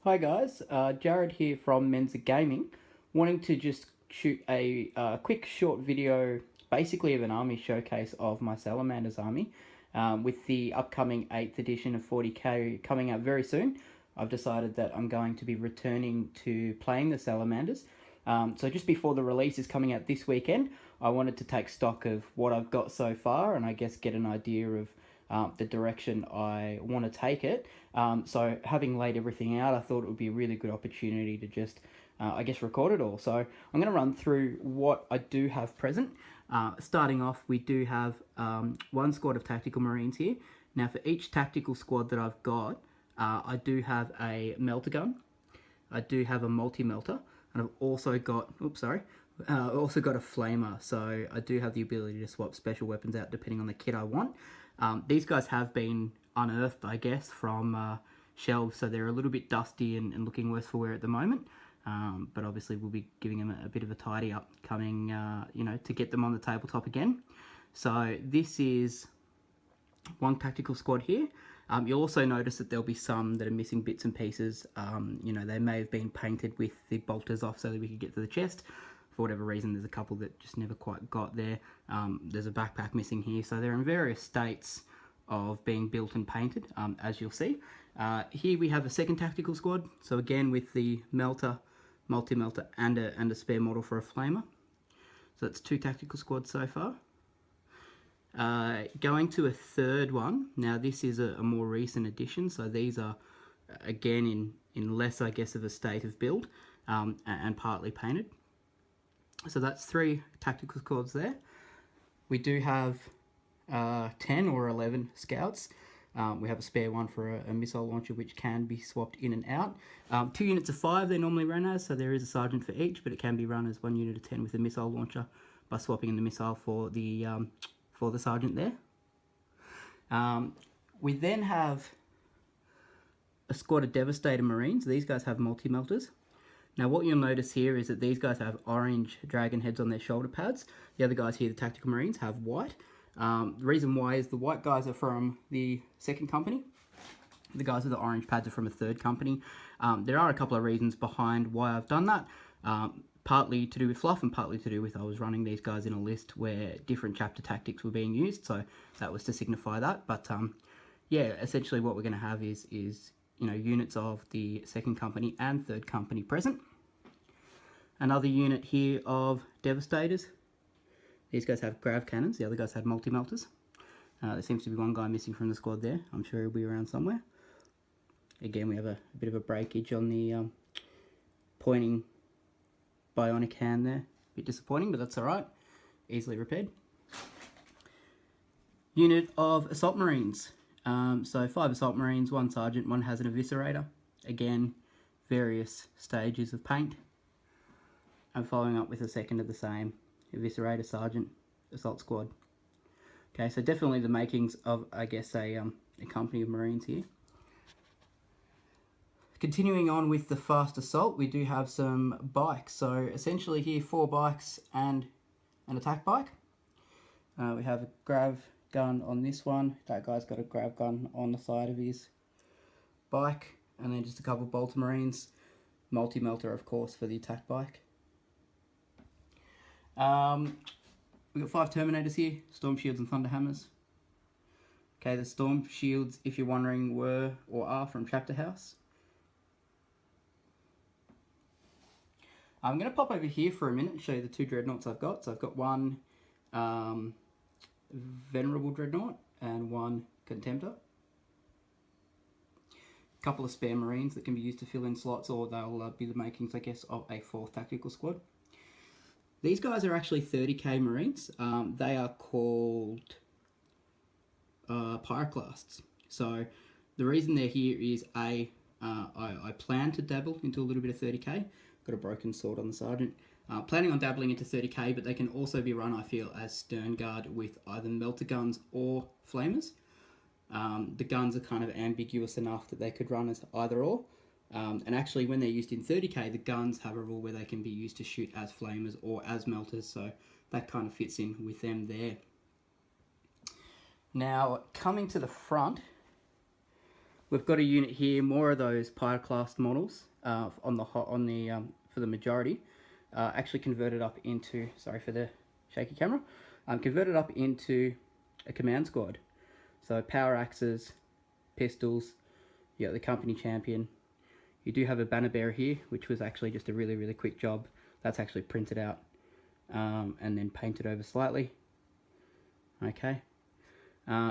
Hi guys, Jarrod here from Menza Gaming, wanting to just shoot a quick short video, basically of an army showcase of my Salamanders army, with the upcoming 8th edition of 40k coming out very soon. I've decided that I'm going to be returning to playing the Salamanders. So just before the release is coming out this weekend, I wanted to take stock of what I've got so far and I guess get an idea of the direction I want to take it. So having laid everything out, I thought it would be a really good opportunity to just, I guess, record it all. So I'm going to run through what I do have present. Starting off, we do have one squad of tactical marines here. Now for each tactical squad that I've got, I do have a melter gun, I do have a multi-melter, and I've also got, also got a flamer, so I do have the ability to swap special weapons out depending on the kit I want. These guys have been unearthed, I guess, from shelves, so they're a little bit dusty and looking worse for wear at the moment. But obviously we'll be giving them a bit of a tidy up coming, to get them on the tabletop again. So this is one tactical squad here. You'll also notice that there'll be some that are missing bits and pieces. They may have been painted with the bolters off so that we could get to the chest. For whatever reason, there's a couple that just never quite got there. There's a backpack missing here, so they're in various states of being built and painted, as you'll see. Here we have a second tactical squad, so again with the melter, multi-melter, and a spare model for a flamer. So that's two tactical squads so far. Going to a third one. Now this is a more recent addition, so these are again in less, I guess, of a state of build, and partly painted. So that's three tactical squads there. We do have 10 or 11 scouts. We have a spare one for a missile launcher which can be swapped in and out. 2 units of 5 they normally run as, so there is a sergeant for each, but it can be run as 1 unit of 10 with a missile launcher by swapping in the missile for the sergeant there. We then have a squad of Devastator Marines. These guys have multi-melters. Now what you'll notice here is that these guys have orange dragon heads on their shoulder pads. The other guys here, the Tactical Marines, have white. The reason why is the white guys are from the second company. The guys with the orange pads are from a third company. There are a couple of reasons behind why I've done that. Partly to do with fluff and partly to do with I was running these guys in a list where different chapter tactics were being used, so that was to signify that. But yeah, essentially what we're going to have is units of the second company and third company present. Another unit here of Devastators. These guys have grav cannons, the other guys have multi-melters. There seems to be one guy missing from the squad there. I'm sure he'll be around somewhere. Again, we have a bit of a breakage on the pointing bionic hand there. A bit disappointing, but that's alright. Easily repaired. Unit of Assault Marines. So 5 Assault Marines, 1 Sergeant, 1 has an Eviscerator. Again, various stages of paint. And following up with a second of the same. Eviscerator, Sergeant, Assault Squad. Okay, so definitely the makings of, I guess, a company of Marines here. Continuing on with the fast assault, we do have some bikes. So essentially here, 4 bikes and an attack bike. We have a grav gun on this one. That guy's got a grav gun on the side of his bike. And then just a couple of bolter marines. Multi-melter, of course, for the attack bike. We've got 5 Terminators here, Storm Shields and Thunder Hammers. Okay, the Storm Shields, if you're wondering, were or are from Chapter House. I'm going to pop over here for a minute and show you the 2 Dreadnoughts I've got. So I've got one Venerable Dreadnought and one Contemptor. A couple of spare Marines that can be used to fill in slots, or they'll be the makings, I guess, of a 4th Tactical Squad. These guys are actually 30k Marines. They are called Pyroclasts. So the reason they're here is I plan to dabble into a little bit of 30k. Got a broken sword on the Sergeant. Planning on dabbling into 30k, but they can also be run, I feel, as Stern Guard with either melter guns or flamers. The guns are kind of ambiguous enough that they could run as either or. And actually when they're used in 30k, the guns have a rule where they can be used to shoot as flamers or as melters, so that kind of fits in with them there. Now, coming to the front, We've got a unit here, more of those Pyre class models for the majority, actually converted up into, sorry for the shaky camera, converted up into a command squad. So power axes, pistols, you got the company champion. You do have a banner bearer here, which was actually just a really quick job. That's actually printed out and then painted over slightly. Okay.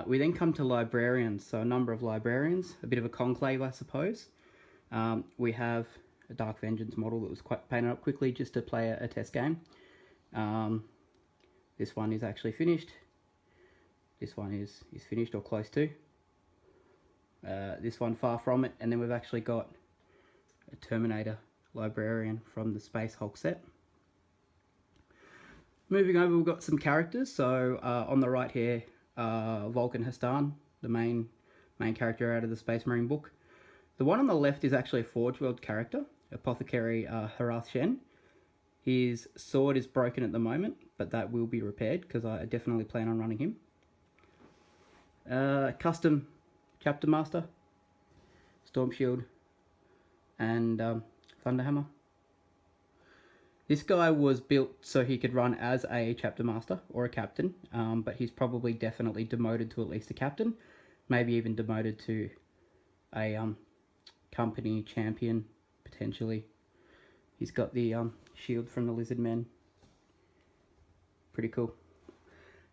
We then come to librarians, so a number of librarians, a bit of a conclave, I suppose. We have a Dark Vengeance model that was quite painted up quickly just to play a test game. This one is actually finished. This one is finished or close to. This one far from it, and then we've actually got a Terminator librarian from the Space Hulk set. Moving over, we've got some characters. So on the right here, Vulcan Hastan, the main character out of the Space Marine book. The one on the left is actually a Forge World character, Apothecary Harath Shen. His sword is broken at the moment, but that will be repaired because I definitely plan on running him. Custom Chapter Master, Storm Shield, and Thunderhammer. This guy was built so he could run as a Chapter Master or a Captain, but he's probably definitely demoted to at least a Captain, maybe even demoted to a Company Champion, potentially. He's got the shield from the Lizard Men. Pretty cool.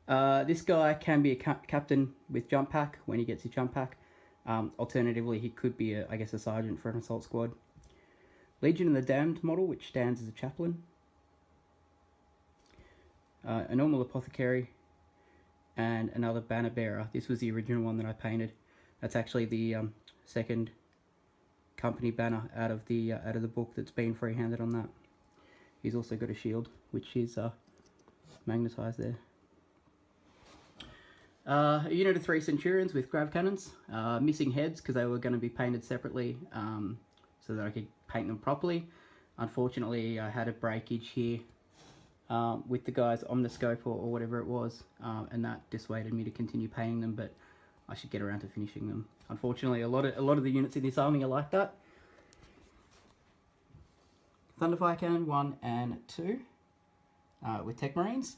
This guy can be a Captain with Jump Pack when he gets his Jump Pack. Alternatively, he could be, I guess, a Sergeant for an Assault Squad. Legion of the Damned model, which stands as a Chaplain. A normal Apothecary. And another Banner Bearer. This was the original one that I painted. That's actually the second company banner out of the book that's been free-handed on that. He's also got a shield, which is magnetised there. A unit of 3 Centurions with grav cannons, missing heads because they were going to be painted separately so that I could paint them properly. Unfortunately, I had a breakage here with the guy's omniscope or whatever it was, and that dissuaded me to continue painting them, but I should get around to finishing them. Unfortunately, a lot of the units in this army are like that. Thunderfire Cannon 1 and 2 with Tech Marines.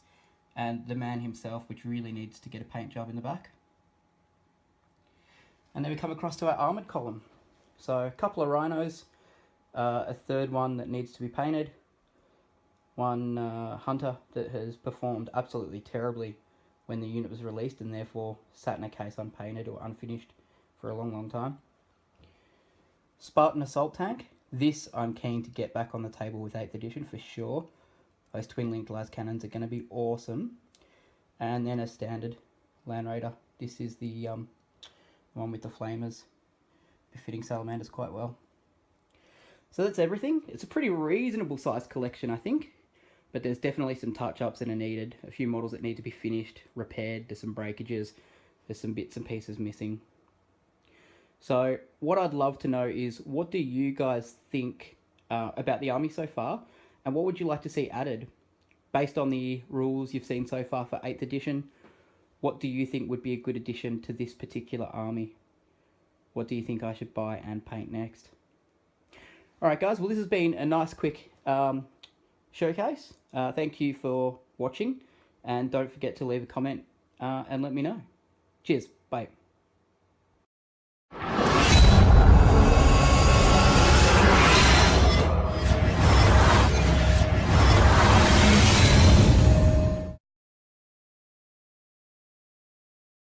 And the man himself, which really needs to get a paint job in the back. And then we come across to our armoured column. So a couple of rhinos, a third one that needs to be painted, one hunter that has performed absolutely terribly when the unit was released and therefore sat in a case unpainted or unfinished for a long time. Spartan Assault Tank. This I'm keen to get back on the table with 8th edition for sure. Those twin-linked las cannons are going to be awesome. And then a standard Land Raider. This is the one with the flamers, befitting Salamanders quite well. So that's everything. It's a pretty reasonable sized collection, I think. But there's definitely some touch-ups that are needed. A few models that need to be finished, repaired. There's some breakages. There's some bits and pieces missing. So what I'd love to know is, what do you guys think about the army so far? And what would you like to see added? Based on the rules you've seen so far for 8th edition, what do you think would be a good addition to this particular army? What do you think I should buy and paint next? Alright guys, well this has been a nice quick showcase. Thank you for watching, and don't forget to leave a comment and let me know. Cheers, bye.